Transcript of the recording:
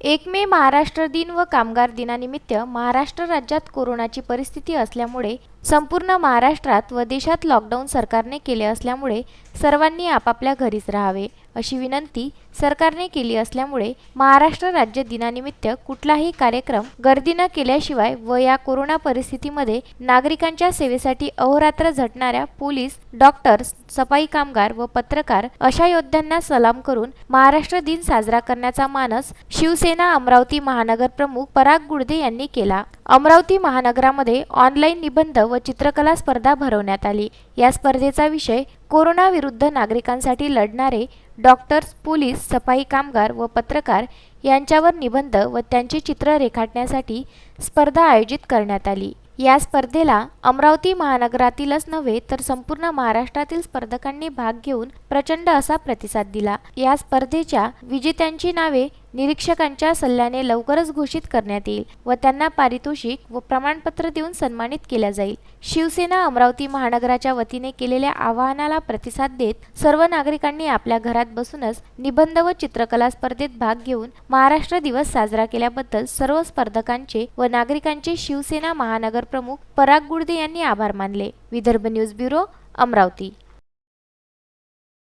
1 मे महाराष्ट्र दिन व कामगार दिनानिमित्त महाराष्ट्र राज्यात कोरोनाची परिस्थिती असल्यामुळे संपूर्ण महाराष्ट्रात व देशात लॉकडाऊन सरकारने केले असल्यामुळे सर्वांनी आपापल्या घरीच राहावे अशी विनंती सरकारने केली असल्यामुळे महाराष्ट्र राज्य दिनानिमित्त कुठलाही कार्यक्रम गर्दी न केल्याशिवाय व या कोरोना परिस्थितीमध्ये नागरिकांच्या सेवेसाठी अहोरात्र झटणाऱ्या पोलीस, डॉक्टर्स, सफाई कामगार व पत्रकार अशा योद्ध्यांना सलाम करून महाराष्ट्र दिन साजरा करण्याचा मानस शिवसेना अमरावती महानगर प्रमुख पराग गुडदे यांनी केला। अमरावती महानगरामध्ये ऑनलाईन निबंध व चित्रकला स्पर्धा भरवण्यात आली। या स्पर्धेचा विषय कोरोना विरुद्ध नागरिकांसाठी लढणारे डॉक्टर्स, पोलीस, सफाई कामगार व पत्रकार यांच्यावर निबंध व त्यांची चित्र रेखाटण्यासाठी स्पर्धा आयोजित करण्यात आली। या स्पर्धेला अमरावती महानगरातीलच नव्हे तर संपूर्ण महाराष्ट्रातील स्पर्धकांनी भाग घेऊन प्रचंड असा प्रतिसाद दिला। या स्पर्धेच्या विजेत्यांची नावे निरीक्षकांच्या सल्ल्याने लवकरच घोषित करण्यात येईल व त्यांना पारितोषिक व प्रमाणपत्र देऊन सन्मानित केले जाईल। शिवसेना अमरावती महानगराच्या वतीने केलेल्या आवाहनाला प्रतिसाद देत सर्व नागरिकांनी आपल्या घरात बसूनच निबंध व चित्रकला स्पर्धेत भाग घेऊन महाराष्ट्र दिवस साजरा केल्याबद्दल सर्व स्पर्धकांचे व नागरिकांचे शिवसेना महानगर प्रमुख पराग गुडदे यांनी आभार मानले। Vidarbha news bureau, Amravati.